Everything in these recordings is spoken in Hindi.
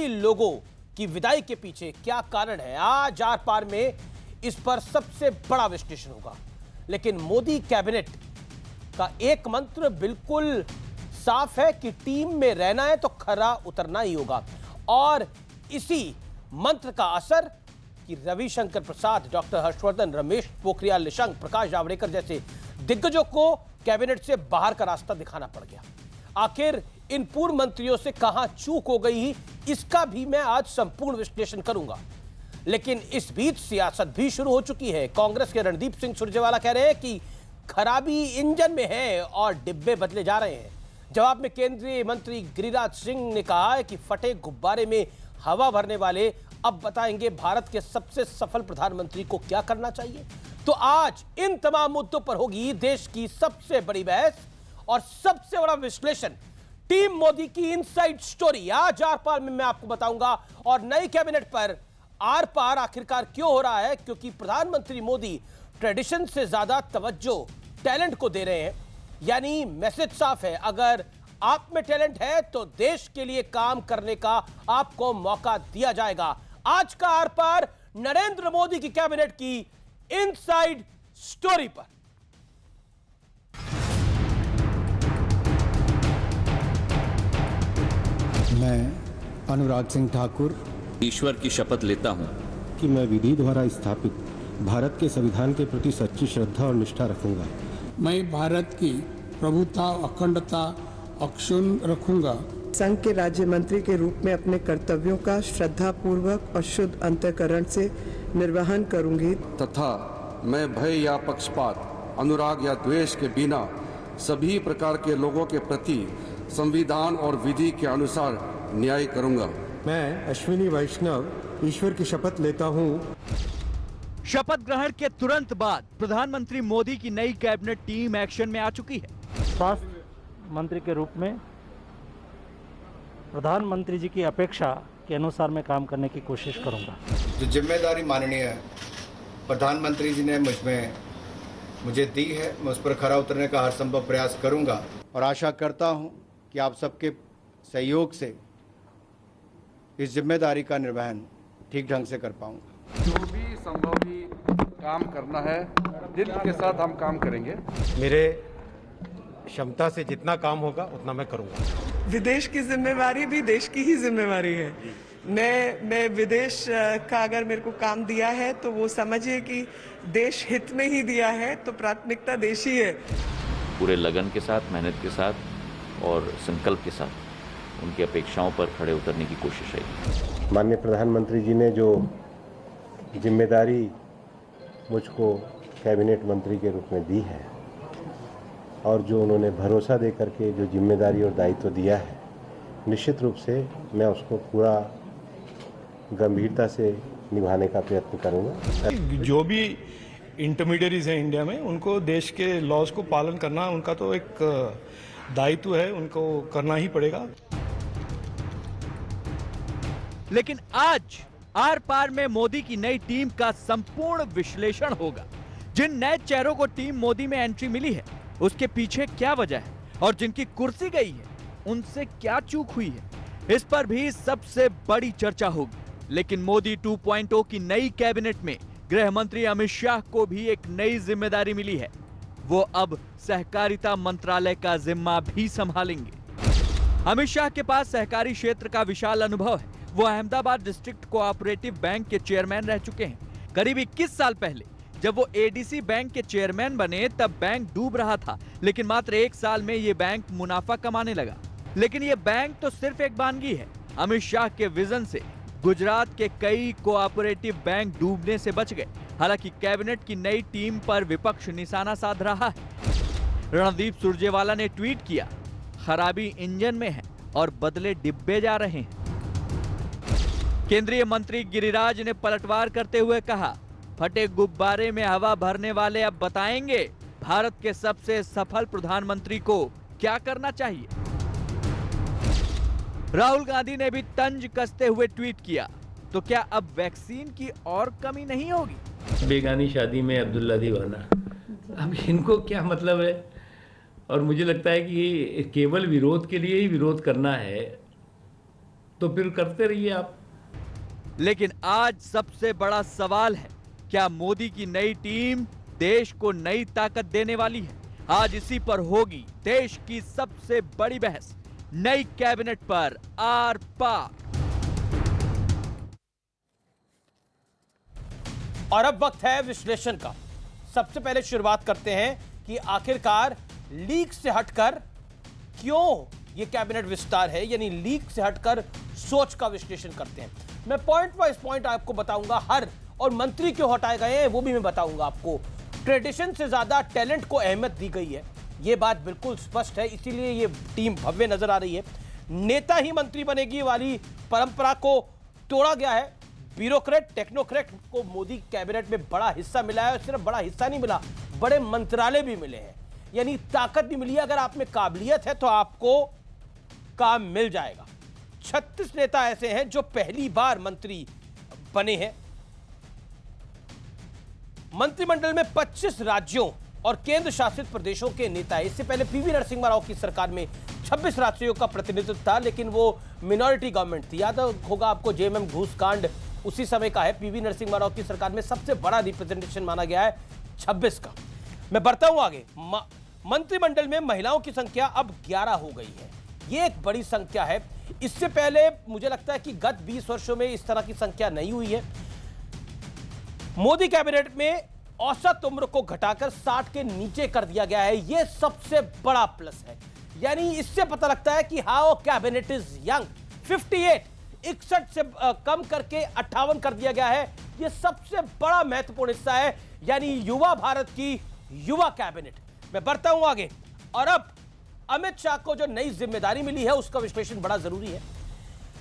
कई लोगों की विदाई के पीछे क्या कारण है, आज आर पार में इस पर सबसे बड़ा विश्लेषण होगा। लेकिन मोदी कैबिनेट का एक मंत्र बिल्कुल साफ है कि टीम में रहना है तो खरा उतरना ही होगा, और इसी मंत्र का असर कि रविशंकर प्रसाद, डॉक्टर हर्षवर्धन, रमेश पोखरियाल निशंक, प्रकाश जावड़ेकर जैसे दिग्गजों को कैबिनेट से बाहर का रास्ता दिखाना पड़ गया। आखिर इन पूर्व मंत्रियों से कहां चूक हो गई, इसका भी मैं आज संपूर्ण विश्लेषण करूंगा। लेकिन इस बीच सियासत भी शुरू हो चुकी है। कांग्रेस के रणदीप सिंह सुरजेवाला कह रहे हैं कि खराबी इंजन में है और डिब्बे बदले जा रहे हैं। जवाब में केंद्रीय मंत्री गिरिराज सिंह ने कहा है कि फटे गुब्बारे में हवा भरने वाले अब बताएंगे भारत के सबसे सफल प्रधानमंत्री को क्या करना चाहिए। तो आज इन तमाम मुद्दों पर होगी देश की सबसे बड़ी बहस और सबसे बड़ा विश्लेषण। टीम मोदी की इनसाइड स्टोरी आज आर पार में मैं आपको बताऊंगा, और नई कैबिनेट पर आर पार आखिरकार क्यों हो रहा है, क्योंकि प्रधानमंत्री मोदी ट्रेडिशन से ज्यादा तवज्जो टैलेंट को दे रहे हैं। यानी मैसेज साफ है, अगर आप में टैलेंट है तो देश के लिए काम करने का आपको मौका दिया जाएगा। आज का आर पार नरेंद्र मोदी की कैबिनेट की इनसाइड स्टोरी पर। मैं अनुराग सिंह ठाकुर ईश्वर की शपथ लेता हूं कि मैं विधि द्वारा स्थापित भारत के संविधान के प्रति सच्ची श्रद्धा और निष्ठा रखूंगा। मैं भारत की प्रभुता, अखंडता अक्षुण्ण रखूंगा। संघ के राज्य मंत्री के रूप में अपने कर्तव्यों का श्रद्धा पूर्वक और शुद्ध अंतःकरण से निर्वहन करूंगी तथा मैं भय या पक्षपात, अनुराग या द्वेष के बिना सभी प्रकार के लोगों के प्रति संविधान और विधि के अनुसार न्याय करूंगा। मैं अश्विनी वैष्णव ईश्वर की शपथ लेता हूं। शपथ ग्रहण के तुरंत बाद प्रधानमंत्री मोदी की नई कैबिनेट टीम एक्शन में आ चुकी है। स्वास्थ्य मंत्री के रूप में प्रधानमंत्री जी की अपेक्षा के अनुसार मैं काम करने की कोशिश करूंगा। जो जिम्मेदारी माननीय प्रधानमंत्री जी ने मुझे दी है, मैं उस पर खरा उतरने का हर संभव प्रयास करूंगा और आशा करता हूं कि आप सबके सहयोग से इस जिम्मेदारी का निर्वहन ठीक ढंग से कर पाऊंगा। जो भी संभव भी काम करना है, दिल के साथ हम काम करेंगे। मेरे क्षमता से जितना काम होगा उतना मैं करूंगा। विदेश की जिम्मेवारी भी देश की ही जिम्मेवारी है। मैं विदेश का अगर मेरे को काम दिया है तो वो समझिए कि देश हित में ही दिया है, तो प्राथमिकता देश ही है। पूरे लगन के साथ, मेहनत के साथ और संकल्प के साथ उनकी अपेक्षाओं पर खड़े उतरने की कोशिश है। माननीय प्रधानमंत्री जी ने जो जिम्मेदारी मुझको कैबिनेट मंत्री के रूप में दी है और जो उन्होंने भरोसा दे करके जो जिम्मेदारी और दायित्व दिया है, निश्चित रूप से मैं उसको पूरा गंभीरता से निभाने का प्रयत्न करूंगा। जो भी इंटरमीडियरीज हैं इंडिया में, उनको देश के लॉज को पालन करना उनका तो एक दायित्व है, उनको करना ही पड़ेगा। लेकिन आज आर पार में मोदी की नई टीम का संपूर्ण विश्लेषण होगा। जिन नए चेहरों को टीम मोदी में एंट्री मिली है, उसके पीछे क्या वजह है, और जिनकी कुर्सी गई है उनसे क्या चूक हुई है, इस पर भी सबसे बड़ी चर्चा होगी। लेकिन मोदी 2.0 की नई कैबिनेट में गृह मंत्री अमित शाह को भी एक नई जिम्मेदारी मिली है। वो अब सहकारिता मंत्रालय का जिम्मा भी संभालेंगे। अमित शाह के पास सहकारी क्षेत्र का विशाल अनुभव है। वो अहमदाबाद डिस्ट्रिक्ट कोऑपरेटिव बैंक के चेयरमैन रह चुके हैं। करीब 21 साल पहले जब वो एडीसी बैंक के चेयरमैन बने तब बैंक डूब रहा था, लेकिन मात्र 1 साल में ये बैंक मुनाफा कमाने लगा। लेकिन ये बैंक तो सिर्फ एक बानगी है। अमित शाह के विजन से गुजरात के कई कोऑपरेटिव बैंक डूबने से बच गए। हालांकि कैबिनेट की नई टीम पर विपक्ष निशाना साध रहा है। रणदीप सुरजेवाला ने ट्वीट किया, खराबी इंजन में है और बदले डिब्बे जा रहे हैं। केंद्रीय मंत्री गिरिराज ने पलटवार करते हुए कहा, फटे गुब्बारे में हवा भरने वाले अब बताएंगे भारत के सबसे सफल प्रधानमंत्री को क्या करना चाहिए। राहुल गांधी ने भी तंज कसते हुए ट्वीट किया, तो क्या अब वैक्सीन की और कमी नहीं होगी। बेगानी शादी में अब्दुल्ला दीवाना, अब इनको क्या मतलब है। और मुझे लगता है कि केवल विरोध के लिए ही विरोध करना है तो फिर करते रहिए आप। लेकिन आज सबसे बड़ा सवाल है, क्या मोदी की नई टीम देश को नई ताकत देने वाली है? आज इसी पर होगी देश की सबसे बड़ी बहस, नई कैबिनेट पर आर पार। और अब वक्त है विश्लेषण का। सबसे पहले शुरुआत करते हैं कि आखिरकार लीक से हटकर क्यों ये कैबिनेट विस्तार है, यानी लीक से हटकर सोच का विश्लेषण करते हैं। मैं पॉइंट वाइज पॉइंट आपको बताऊंगा हर, और मंत्री क्यों हटाए गए हैं वो भी मैं बताऊंगा आपको। ट्रेडिशन से ज्यादा टैलेंट को अहमियत दी गई है, ये बात बिल्कुल स्पष्ट है, इसीलिए ये टीम भव्य नजर आ रही है। नेता ही मंत्री बनेगी वाली परंपरा को तोड़ा गया है। ब्यूरोक्रेट टेक्नोक्रेट को मोदी कैबिनेट में बड़ा हिस्सा मिला है, और सिर्फ बड़ा हिस्सा नहीं मिला, बड़े मंत्रालय भी मिले हैं, यानी ताकत भी मिली है। अगर आप में काबिलियत है तो आपको काम मिल जाएगा। 36 नेता ऐसे हैं जो पहली बार मंत्री बने हैं। मंत्रिमंडल में 25 राज्यों और केंद्र शासित प्रदेशों के नेता हैं। इससे पहले पीवी नरसिम्हा राव की सरकार में 26 राज्यों का प्रतिनिधित्व था, लेकिन वो मिनॉरिटी गवर्नमेंट थी। याद होगा आपको जेएमएम घूस कांड उसी समय का है। पीवी नरसिम्हा राव की सरकार में सबसे बड़ा रिप्रेजेंटेशन माना गया है 26 का। मैं बढ़ता हूं आगे। मंत्रिमंडल में महिलाओं की संख्या अब 11 हो गई है, ये एक बड़ी संख्या है। इससे पहले मुझे लगता है कि गत 20 वर्षों में इस तरह की संख्या नहीं हुई है। मोदी कैबिनेट में औसत उम्र को घटाकर 60 के नीचे कर दिया गया है, यह सबसे बड़ा प्लस है। यानी इससे पता लगता है कि हाउ कैबिनेट इज यंग। 61 से कम करके 58 कर दिया गया है, यह सबसे बड़ा महत्वपूर्ण हिस्सा है, यानी युवा भारत की युवा कैबिनेट। मैं बढ़ता हूं आगे। और अब अमित शाह को जो नई जिम्मेदारी मिली है उसका विश्लेषण बड़ा जरूरी है।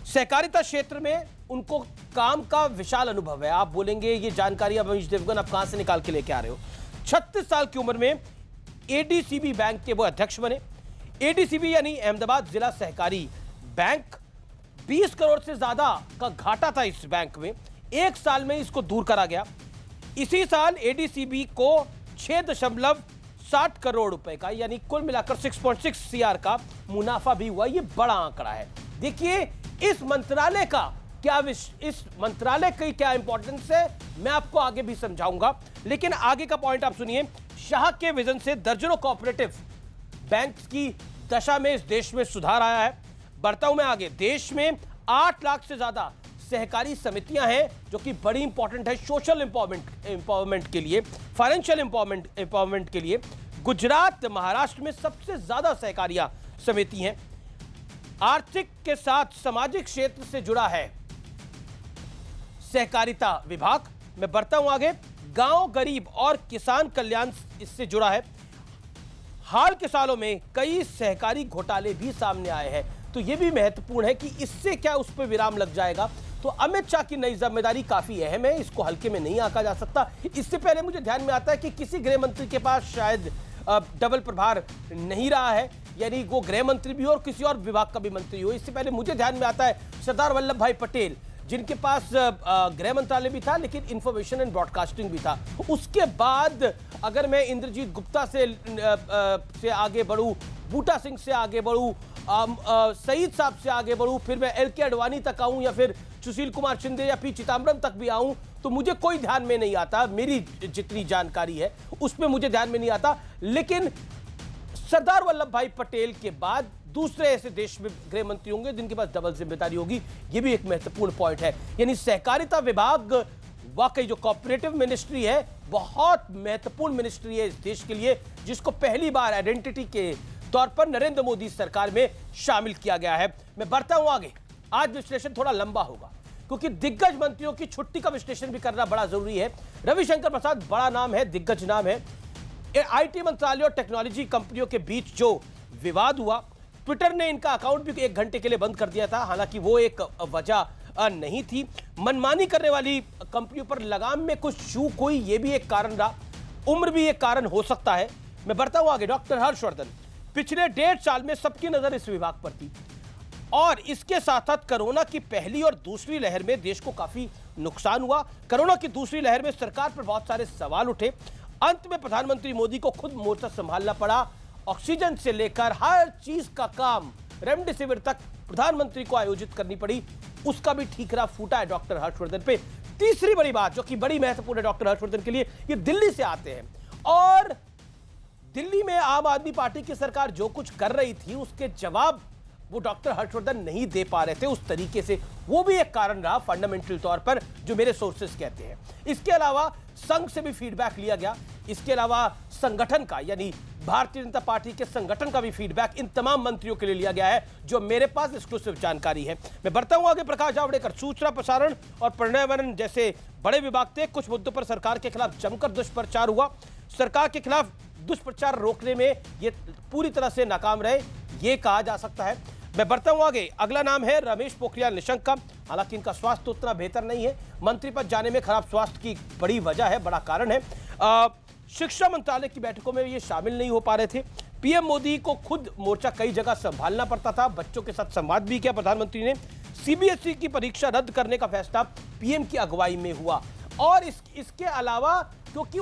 सहकारिता क्षेत्र में उनको काम का विशाल अनुभव है। आप बोलेंगे ये जानकारी अब अमीश देवगन आप कहां से निकाल के लेके आ रहे हो। 36 साल की उम्र में एडीसीबी बैंक के वो अध्यक्ष बने। एडीसीबी यानी अहमदाबाद जिला सहकारी बैंक, 20 करोड़ से ज्यादा का घाटा था इस बैंक में, एक साल में इसको दूर करा गया। इसी साल एडीसीबी को 6.60 करोड़ रुपए का, यानी कुल मिलाकर 6.6 सीआर का मुनाफा भी हुआ। ये बड़ा आंकड़ा है। देखिए इस मंत्रालय का इस मंत्रालय की क्या इंपॉर्टेंस है मैं आपको आगे भी समझाऊंगा, लेकिन आगे का पॉइंट आप सुनिए। शाह के विजन से दर्जनों कोऑपरेटिव बैंक्स की दशा में इस देश में सुधार आया है। बढ़ता हूं मैं आगे। देश में 8 लाख से ज्यादा सहकारी समितियां हैं, जो कि बड़ी इंपॉर्टेंट है सोशल एम्पावरमेंट के लिए, फाइनेंशियल एम्पावरमेंट के लिए। गुजरात महाराष्ट्र में सबसे ज्यादा सहकारियां समिति हैं। आर्थिक के साथ सामाजिक क्षेत्र से जुड़ा है सहकारिता विभाग। मैं बढ़ता हूं आगे। गांव गरीब और किसान कल्याण इससे जुड़ा है। हाल के सालों में कई सहकारी घोटाले भी सामने आए हैं, तो यह भी महत्वपूर्ण है कि इससे क्या उस पर विराम लग जाएगा। तो अमित शाह की नई जिम्मेदारी काफी अहम है, इसको हल्के में नहीं आंका जा सकता। इससे पहले मुझे ध्यान में आता है कि किसी गृह मंत्री के पास शायद डबल प्रभार नहीं रहा है, यानी वो गृह मंत्री भी हो और किसी और विभाग का भी मंत्री हो। इससे पहले मुझे ध्यान में आता है सरदार वल्लभ भाई पटेल, जिनके पास गृह मंत्रालय भी था लेकिन इंफॉर्मेशन एंड ब्रॉडकास्टिंग भी था। उसके बाद अगर मैं इंद्रजीत गुप्ता से आगे बढ़ूं, बूटा सिंह से आगे बढ़ूं, सईद साहब से आगे बढ़ूं, फिर मैं एल के अडवाणी तक आऊं, या फिर सुशील कुमार शिंदे या पी चिदम्बरम तक भी आऊं, तो मुझे कोई ध्यान में नहीं आता। मेरी जितनी जानकारी है उसमें मुझे ध्यान में नहीं आता। लेकिन सरदार वल्लभ भाई पटेल के बाद दूसरे ऐसे देश में गृह मंत्री होंगे जिनके पास डबल जिम्मेदारी होगी, यह भी एक महत्वपूर्ण पॉइंट है। यानी सहकारिता विभाग वाकई जो कोऑपरेटिव मिनिस्ट्री है बहुत महत्वपूर्ण मिनिस्ट्री है इस देश के लिए, जिसको पहली बार आइडेंटिटी के तौर पर नरेंद्र मोदी सरकार में शामिल किया गया है। मैं बढ़ता हूं आगे। आज विश्लेषण थोड़ा लंबा होगा क्योंकि दिग्गज मंत्रियों की छुट्टी का विश्लेषण भी करना बड़ा जरूरी है। रविशंकर प्रसाद बड़ा नाम है, दिग्गज नाम है। आईटी मंत्रालय और टेक्नोलॉजी कंपनियों के बीच जो विवाद हुआ, ट्विटर ने इनका अकाउंट भी 1 घंटे के लिए बंद कर दिया था, हालांकि वो एक वजह नहीं थी। मनमानी करने वाली कंपनियों पर लगाम में कुछ चूक हुई, ये भी एक कारण रहा। उम्र भी एक कारण हो सकता है। मैं बढ़ता हूं आगे। डॉक्टर हर्षवर्धन, पिछले 1.5 साल में सबकी नजर इस विभाग पर थी, और इसके साथ साथ कोरोना की पहली और दूसरी लहर में देश को काफी नुकसान हुआ। कोरोना की दूसरी लहर में सरकार पर बहुत सारे सवाल उठे। अंत में प्रधानमंत्री मोदी को खुद मोर्चा संभालना पड़ा। ऑक्सीजन से लेकर हर चीज का काम, रेमडेसिविर तक प्रधानमंत्री को आयोजित करनी पड़ी, उसका भी ठीकरा फूटा है डॉक्टर हर्षवर्धन पे। तीसरी बड़ी बात जो कि बड़ी महत्वपूर्ण है डॉक्टर हर्षवर्धन के लिए, ये दिल्ली से आते हैं और दिल्ली में आम आदमी पार्टी की सरकार जो कुछ कर रही थी उसके जवाब वो डॉक्टर हर्षवर्धन नहीं दे पा रहे थे उस तरीके से। वो भी एक कारण रहा फंडामेंटल तौर पर, जो मेरे सोर्सेस कहते हैं। इसके अलावा संघ से भी फीडबैक लिया गया, इसके अलावा संगठन का यानी भारतीय जनता पार्टी के संगठन का भी फीडबैक इन तमाम मंत्रियों के लिए लिया गया है, जो मेरे पास एक्सक्लूसिव जानकारी है। मैं बढ़ता हूं आगे। प्रकाश जावड़ेकर, सूचना प्रसारण और पर्यावरण जैसे बड़े विभाग थे, कुछ मुद्दों पर सरकार के खिलाफ जमकर दुष्प्रचार हुआ। सरकार के खिलाफ दुष्प्रचार रोकने में ये पूरी तरह से नाकाम रहे, ये कहा जा सकता है। मैं बढ़ता हूं आगे। अगला नाम है रमेश पोखरियाल निशंक का। हालांकि इनका स्वास्थ्य उतना बेहतर नहीं है, मंत्री पद जाने में खराब स्वास्थ्य की बड़ी वजह है, बड़ा कारण है। शिक्षा मंत्रालय की बैठकों में ये शामिल नहीं हो पा रहे थे। पीएम मोदी को खुद मोर्चा कई जगह संभालना पड़ता था, बच्चों के साथ संवाद भी किया प्रधानमंत्री ने। सीबीएसई की परीक्षा रद्द करने का फैसला पीएम की अगुवाई में हुआ और इसके अलावा क्योंकि